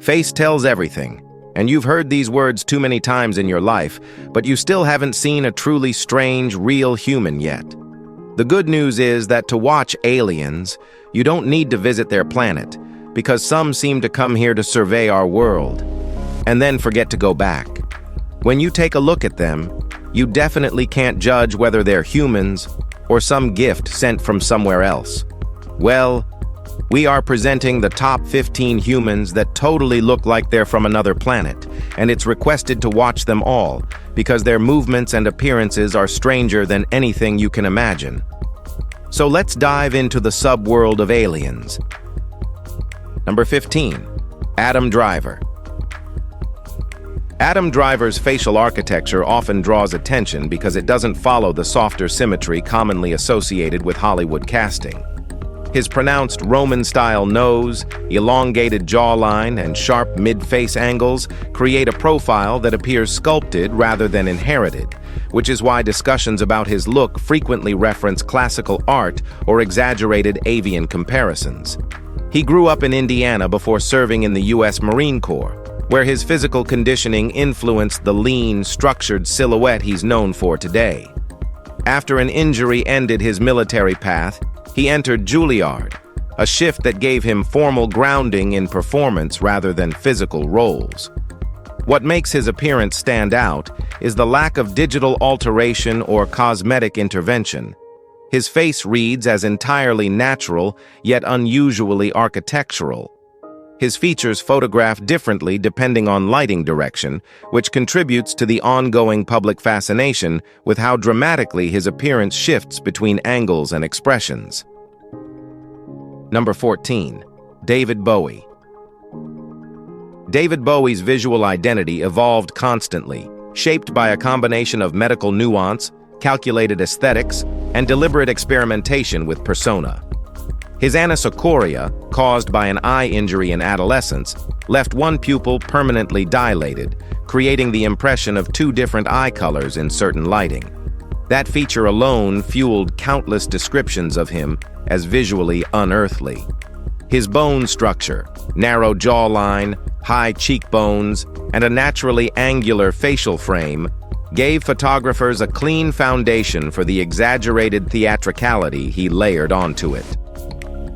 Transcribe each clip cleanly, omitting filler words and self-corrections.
Face tells everything, and you've heard these words too many times in your life, but you still haven't seen a truly strange, real human yet. The good news is that to watch aliens, you don't need to visit their planet, because some seem to come here to survey our world, and then forget to go back. When you take a look at them, you definitely can't judge whether they're humans or some gift sent from somewhere else. Well, we are presenting the top 15 humans that totally look like they're from another planet, and it's requested to watch them all, because their movements and appearances are stranger than anything you can imagine. So let's dive into the subworld of aliens. Number 15. Adam Driver. Adam Driver's facial architecture often draws attention because it doesn't follow the softer symmetry commonly associated with Hollywood casting. His pronounced Roman-style nose, elongated jawline, and sharp mid-face angles create a profile that appears sculpted rather than inherited, which is why discussions about his look frequently reference classical art or exaggerated avian comparisons. He grew up in Indiana before serving in the U.S. Marine Corps, where his physical conditioning influenced the lean, structured silhouette he's known for today. After an injury ended his military path, he entered Juilliard, a shift that gave him formal grounding in performance rather than physical roles. What makes his appearance stand out is the lack of digital alteration or cosmetic intervention. His face reads as entirely natural, yet unusually architectural. His features photograph differently depending on lighting direction, which contributes to the ongoing public fascination with how dramatically his appearance shifts between angles and expressions. Number 14. David Bowie. David Bowie's visual identity evolved constantly, shaped by a combination of medical nuance, calculated aesthetics, and deliberate experimentation with persona. His anisocoria, caused by an eye injury in adolescence, left one pupil permanently dilated, creating the impression of two different eye colors in certain lighting. That feature alone fueled countless descriptions of him as visually unearthly. His bone structure, narrow jawline, high cheekbones, and a naturally angular facial frame gave photographers a clean foundation for the exaggerated theatricality he layered onto it.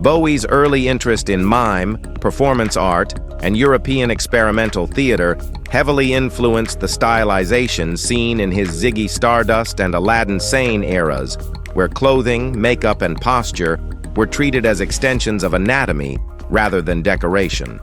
Bowie's early interest in mime, performance art, and European experimental theater heavily influenced the stylization seen in his Ziggy Stardust and Aladdin Sane eras, where clothing, makeup, and posture were treated as extensions of anatomy rather than decoration.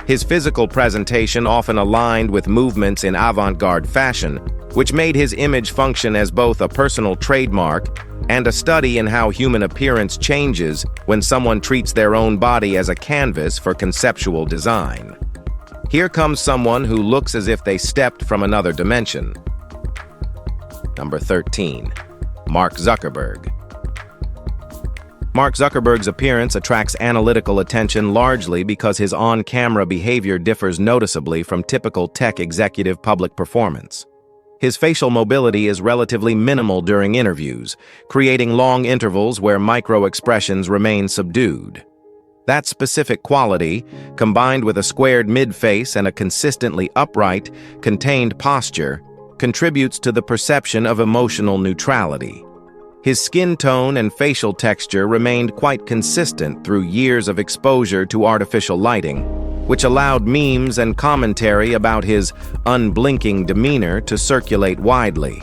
His physical presentation often aligned with movements in avant-garde fashion, which made his image function as both a personal trademark and a study in how human appearance changes when someone treats their own body as a canvas for conceptual design. Here comes someone who looks as if they stepped from another dimension. Number 13. Mark Zuckerberg. Mark Zuckerberg's appearance attracts analytical attention largely because his on-camera behavior differs noticeably from typical tech executive public performance. His facial mobility is relatively minimal during interviews, creating long intervals where micro-expressions remain subdued. That specific quality, combined with a squared mid-face and a consistently upright, contained posture, contributes to the perception of emotional neutrality. His skin tone and facial texture remained quite consistent through years of exposure to artificial lighting, which allowed memes and commentary about his unblinking demeanor to circulate widely.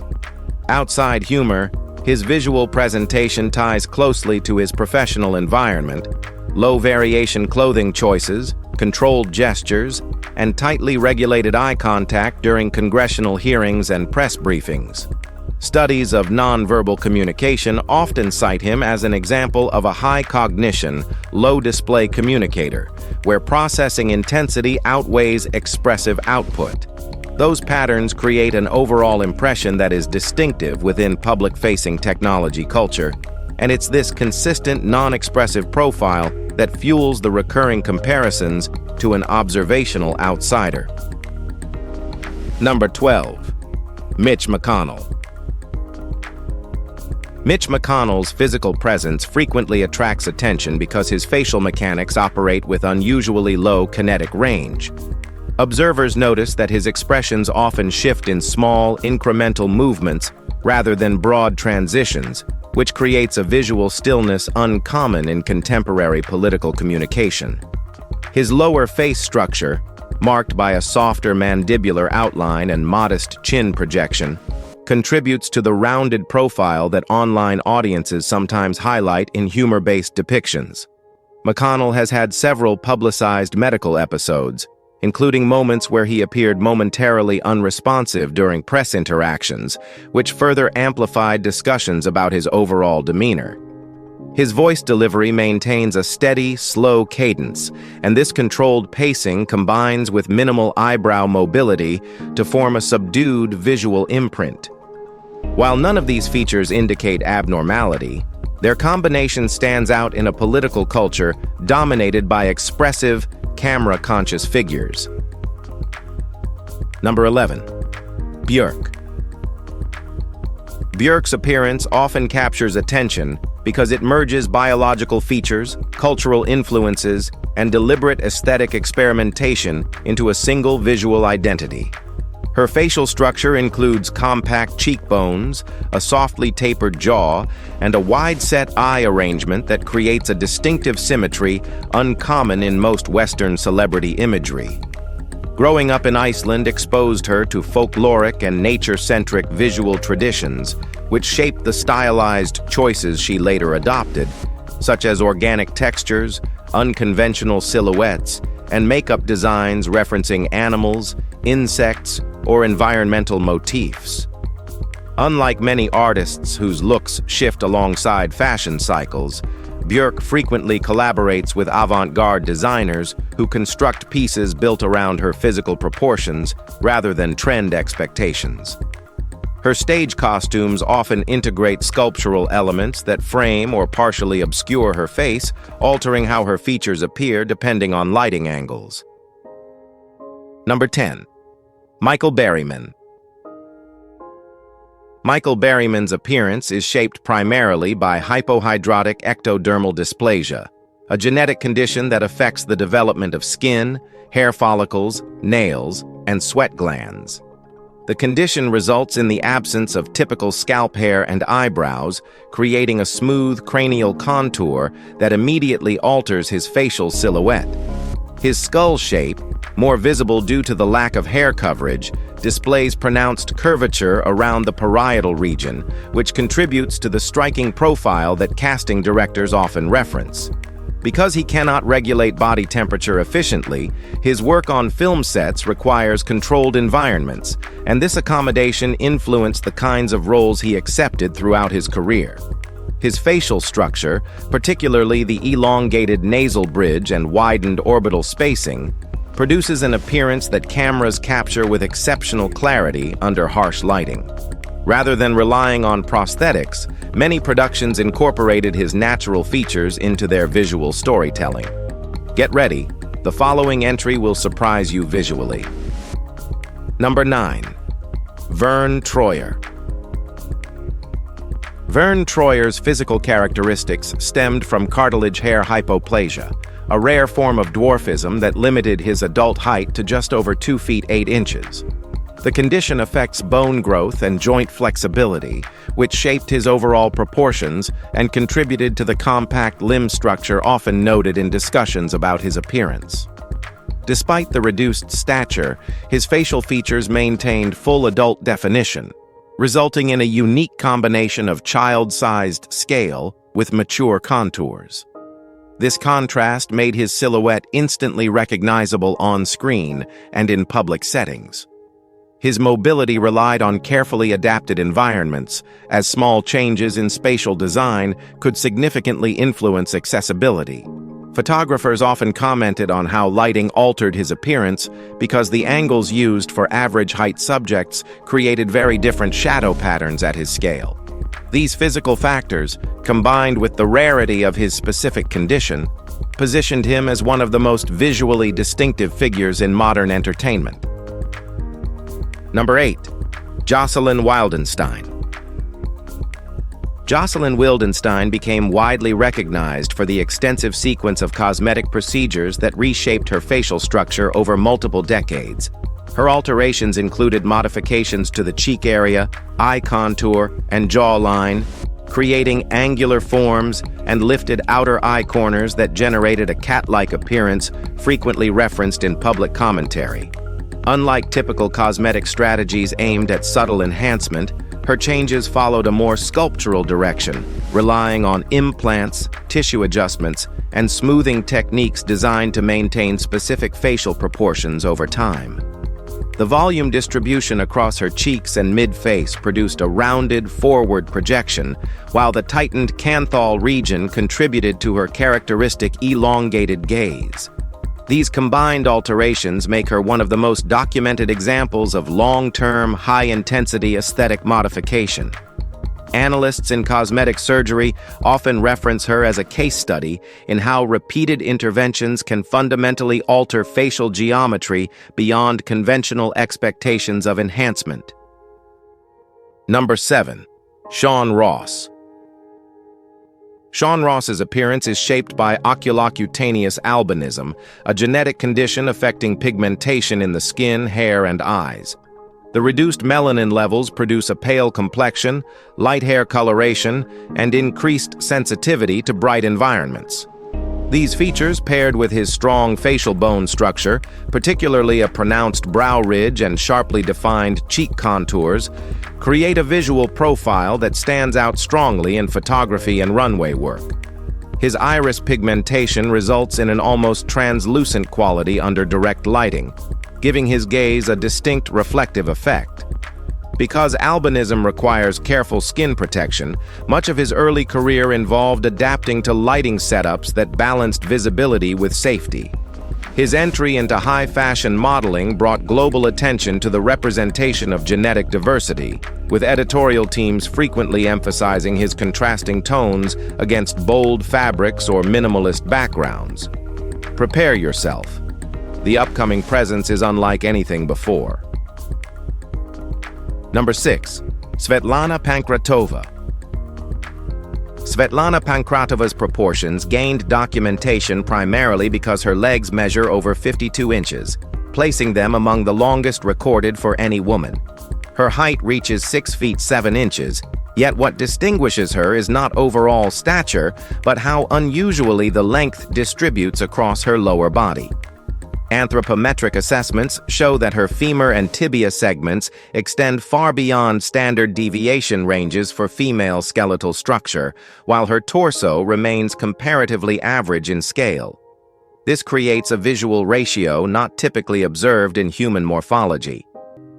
Outside humor, his visual presentation ties closely to his professional environment. Low-variation clothing choices, controlled gestures, and tightly regulated eye contact during congressional hearings and press briefings. Studies of nonverbal communication often cite him as an example of a high-cognition, low-display communicator, where processing intensity outweighs expressive output. Those patterns create an overall impression that is distinctive within public-facing technology culture, and it's this consistent, non-expressive profile that fuels the recurring comparisons to an observational outsider. Number 12. Mitch McConnell. Mitch McConnell's physical presence frequently attracts attention because his facial mechanics operate with unusually low kinetic range. Observers notice that his expressions often shift in small, incremental movements rather than broad transitions, which creates a visual stillness uncommon in contemporary political communication. His lower face structure, marked by a softer mandibular outline and modest chin projection, contributes to the rounded profile that online audiences sometimes highlight in humor-based depictions. McConnell has had several publicized medical episodes, including moments where he appeared momentarily unresponsive during press interactions, which further amplified discussions about his overall demeanor. His voice delivery maintains a steady, slow cadence, and this controlled pacing combines with minimal eyebrow mobility to form a subdued visual imprint. While none of these features indicate abnormality, their combination stands out in a political culture dominated by expressive, camera-conscious figures. Number 11. Björk. Björk's appearance often captures attention because it merges biological features, cultural influences, and deliberate aesthetic experimentation into a single visual identity. Her facial structure includes compact cheekbones, a softly tapered jaw, and a wide-set eye arrangement that creates a distinctive symmetry uncommon in most Western celebrity imagery. Growing up in Iceland exposed her to folkloric and nature-centric visual traditions, which shaped the stylized choices she later adopted, such as organic textures, unconventional silhouettes, and makeup designs referencing animals, insects, or environmental motifs. Unlike many artists whose looks shift alongside fashion cycles, Björk frequently collaborates with avant-garde designers who construct pieces built around her physical proportions rather than trend expectations. Her stage costumes often integrate sculptural elements that frame or partially obscure her face, altering how her features appear depending on lighting angles. Number 10. Michael Berryman. Michael Berryman's appearance is shaped primarily by hypohidrotic ectodermal dysplasia, a genetic condition that affects the development of skin, hair follicles, nails, and sweat glands. The condition results in the absence of typical scalp hair and eyebrows, creating a smooth cranial contour that immediately alters his facial silhouette. His skull shape, more visible due to the lack of hair coverage, displays pronounced curvature around the parietal region, which contributes to the striking profile that casting directors often reference. Because he cannot regulate body temperature efficiently, his work on film sets requires controlled environments, and this accommodation influenced the kinds of roles he accepted throughout his career. His facial structure, particularly the elongated nasal bridge and widened orbital spacing, produces an appearance that cameras capture with exceptional clarity under harsh lighting. Rather than relying on prosthetics, many productions incorporated his natural features into their visual storytelling. Get ready, the following entry will surprise you visually. Number 9. Vern Troyer. Vern Troyer's physical characteristics stemmed from cartilage hair hypoplasia, a rare form of dwarfism that limited his adult height to just over 2 feet 8 inches. The condition affects bone growth and joint flexibility, which shaped his overall proportions and contributed to the compact limb structure often noted in discussions about his appearance. Despite the reduced stature, his facial features maintained full adult definition, resulting in a unique combination of child-sized scale with mature contours. This contrast made his silhouette instantly recognizable on screen and in public settings. His mobility relied on carefully adapted environments, as small changes in spatial design could significantly influence accessibility. Photographers often commented on how lighting altered his appearance because the angles used for average-height subjects created very different shadow patterns at his scale. These physical factors, combined with the rarity of his specific condition, positioned him as one of the most visually distinctive figures in modern entertainment. Number 8. Jocelyn Wildenstein. Jocelyn Wildenstein became widely recognized for the extensive sequence of cosmetic procedures that reshaped her facial structure over multiple decades. Her alterations included modifications to the cheek area, eye contour, and jawline, creating angular forms and lifted outer eye corners that generated a cat-like appearance frequently referenced in public commentary. Unlike typical cosmetic strategies aimed at subtle enhancement, her changes followed a more sculptural direction, relying on implants, tissue adjustments, and smoothing techniques designed to maintain specific facial proportions over time. The volume distribution across her cheeks and mid-face produced a rounded, forward projection, while the tightened canthal region contributed to her characteristic elongated gaze. These combined alterations make her one of the most documented examples of long-term, high-intensity aesthetic modification. Analysts in cosmetic surgery often reference her as a case study in how repeated interventions can fundamentally alter facial geometry beyond conventional expectations of enhancement. Number 7. Sean Ross. Sean Ross's appearance is shaped by oculocutaneous albinism, a genetic condition affecting pigmentation in the skin, hair, and eyes. The reduced melanin levels produce a pale complexion, light hair coloration, and increased sensitivity to bright environments. These features, paired with his strong facial bone structure, particularly a pronounced brow ridge and sharply defined cheek contours, create a visual profile that stands out strongly in photography and runway work. His iris pigmentation results in an almost translucent quality under direct lighting, giving his gaze a distinct reflective effect. Because albinism requires careful skin protection, much of his early career involved adapting to lighting setups that balanced visibility with safety. His entry into high-fashion modeling brought global attention to the representation of genetic diversity, with editorial teams frequently emphasizing his contrasting tones against bold fabrics or minimalist backgrounds. Prepare yourself. The upcoming presence is unlike anything before. Number 6. Svetlana Pankratova. Svetlana Pankratova's proportions gained documentation primarily because her legs measure over 52 inches, placing them among the longest recorded for any woman. Her height reaches 6 feet 7 inches, yet what distinguishes her is not overall stature, but how unusually the length distributes across her lower body. Anthropometric assessments show that her femur and tibia segments extend far beyond standard deviation ranges for female skeletal structure, while her torso remains comparatively average in scale. This creates a visual ratio not typically observed in human morphology.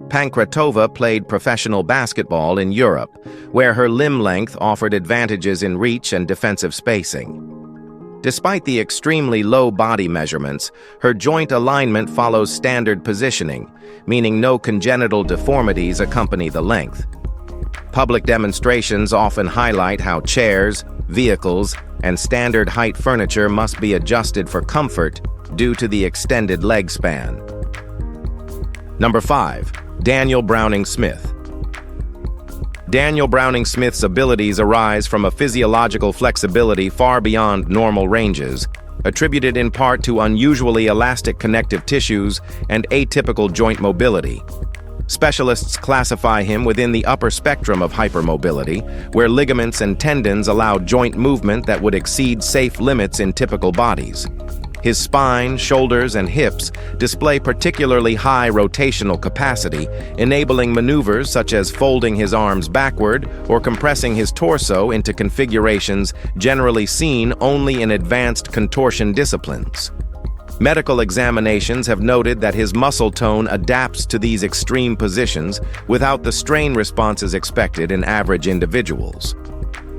Pankratova played professional basketball in Europe, where her limb length offered advantages in reach and defensive spacing. Despite the extremely low body measurements, her joint alignment follows standard positioning, meaning no congenital deformities accompany the length. Public demonstrations often highlight how chairs, vehicles, and standard height furniture must be adjusted for comfort due to the extended leg span. Number 5. Daniel Browning-Smith. Daniel Browning-Smith's abilities arise from a physiological flexibility far beyond normal ranges, attributed in part to unusually elastic connective tissues and atypical joint mobility. Specialists classify him within the upper spectrum of hypermobility, where ligaments and tendons allow joint movement that would exceed safe limits in typical bodies. His spine, shoulders, and hips display particularly high rotational capacity, enabling maneuvers such as folding his arms backward or compressing his torso into configurations generally seen only in advanced contortion disciplines. Medical examinations have noted that his muscle tone adapts to these extreme positions without the strain responses expected in average individuals.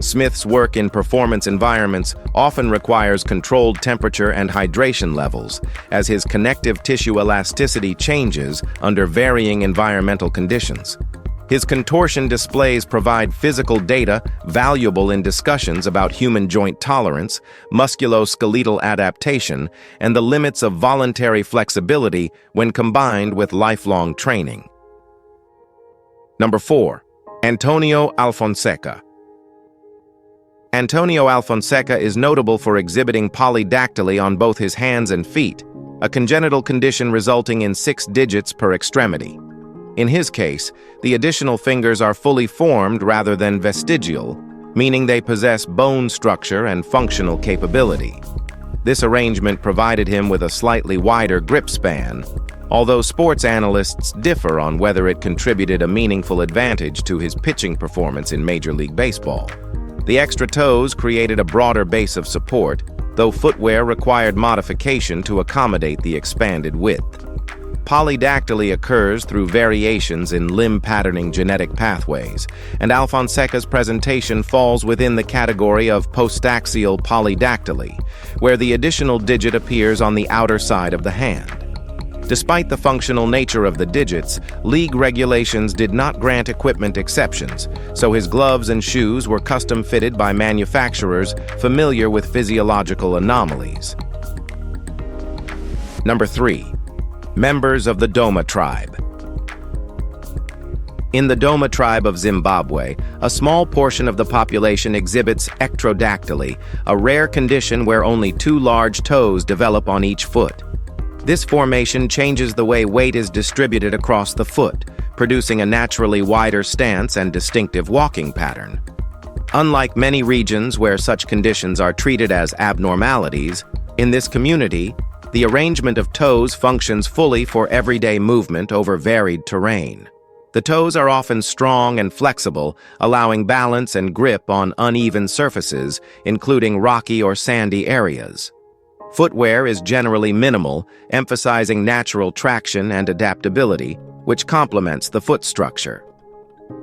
Smith's work in performance environments often requires controlled temperature and hydration levels, as his connective tissue elasticity changes under varying environmental conditions. His contortion displays provide physical data valuable in discussions about human joint tolerance, musculoskeletal adaptation, and the limits of voluntary flexibility when combined with lifelong training. Number 4. Antonio Alfonseca. Antonio Alfonseca is notable for exhibiting polydactyly on both his hands and feet, a congenital condition resulting in 6 digits per extremity. In his case, the additional fingers are fully formed rather than vestigial, meaning they possess bone structure and functional capability. This arrangement provided him with a slightly wider grip span, although sports analysts differ on whether it contributed a meaningful advantage to his pitching performance in Major League Baseball. The extra toes created a broader base of support, though footwear required modification to accommodate the expanded width. Polydactyly occurs through variations in limb patterning genetic pathways, and Alfonseca's presentation falls within the category of postaxial polydactyly, where the additional digit appears on the outer side of the hand. Despite the functional nature of the digits, league regulations did not grant equipment exceptions, so his gloves and shoes were custom-fitted by manufacturers familiar with physiological anomalies. Number 3. Members of the Doma tribe. In the Doma tribe of Zimbabwe, a small portion of the population exhibits ectrodactyly, a rare condition where only 2 large toes develop on each foot. This formation changes the way weight is distributed across the foot, producing a naturally wider stance and distinctive walking pattern. Unlike many regions where such conditions are treated as abnormalities, in this community, the arrangement of toes functions fully for everyday movement over varied terrain. The toes are often strong and flexible, allowing balance and grip on uneven surfaces, including rocky or sandy areas. Footwear is generally minimal, emphasizing natural traction and adaptability, which complements the foot structure.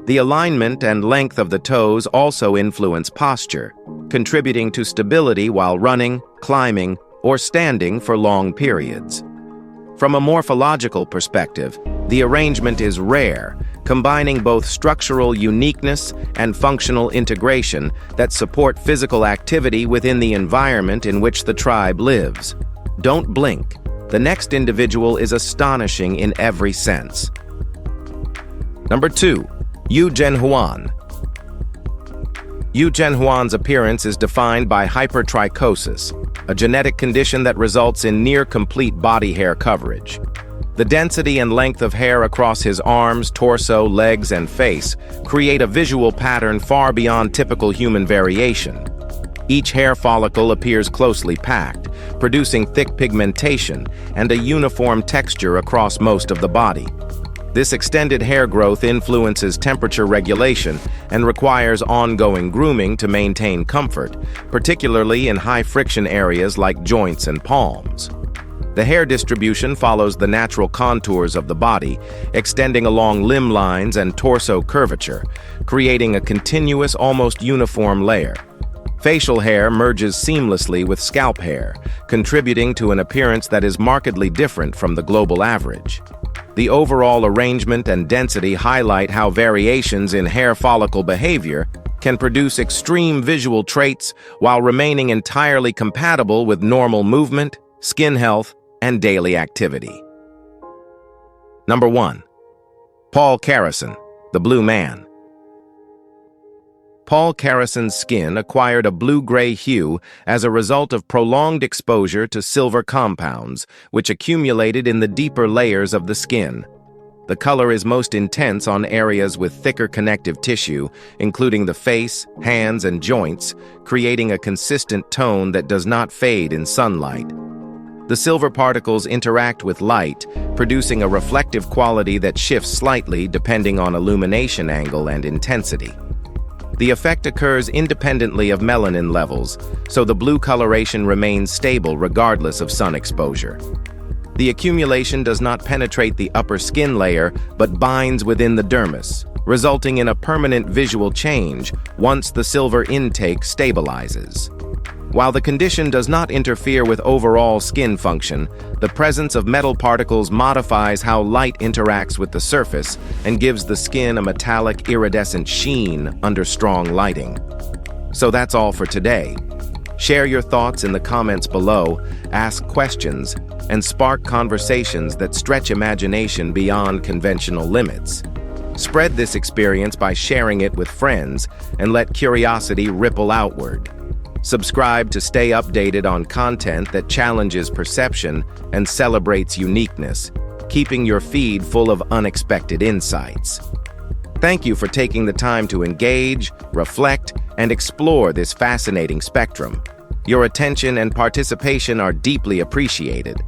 The alignment and length of the toes also influence posture, contributing to stability while running, climbing, or standing for long periods. From a morphological perspective, the arrangement is rare, combining both structural uniqueness and functional integration that support physical activity within the environment in which the tribe lives. Don't blink. The next individual is astonishing in every sense. Number 2. Yu Zhenhuan. Yu Zhenhuan's appearance is defined by hypertrichosis, a genetic condition that results in near-complete body hair coverage. The density and length of hair across his arms, torso, legs, and face create a visual pattern far beyond typical human variation. Each hair follicle appears closely packed, producing thick pigmentation and a uniform texture across most of the body. This extended hair growth influences temperature regulation and requires ongoing grooming to maintain comfort, particularly in high-friction areas like joints and palms. The hair distribution follows the natural contours of the body, extending along limb lines and torso curvature, creating a continuous, almost uniform layer. Facial hair merges seamlessly with scalp hair, contributing to an appearance that is markedly different from the global average. The overall arrangement and density highlight how variations in hair follicle behavior can produce extreme visual traits while remaining entirely compatible with normal movement, skin health, and daily activity. Number 1. Paul Carrison, the Blue Man. Paul Carrison's skin acquired a blue-gray hue as a result of prolonged exposure to silver compounds, which accumulated in the deeper layers of the skin. The color is most intense on areas with thicker connective tissue, including the face, hands, and joints, creating a consistent tone that does not fade in sunlight. The silver particles interact with light, producing a reflective quality that shifts slightly depending on illumination angle and intensity. The effect occurs independently of melanin levels, so the blue coloration remains stable regardless of sun exposure. The accumulation does not penetrate the upper skin layer, but binds within the dermis, resulting in a permanent visual change once the silver intake stabilizes. While the condition does not interfere with overall skin function, the presence of metal particles modifies how light interacts with the surface and gives the skin a metallic iridescent sheen under strong lighting. So that's all for today. Share your thoughts in the comments below, ask questions, and spark conversations that stretch imagination beyond conventional limits. Spread this experience by sharing it with friends and let curiosity ripple outward. Subscribe to stay updated on content that challenges perception and celebrates uniqueness, keeping your feed full of unexpected insights. Thank you for taking the time to engage, reflect, and explore this fascinating spectrum. Your attention and participation are deeply appreciated.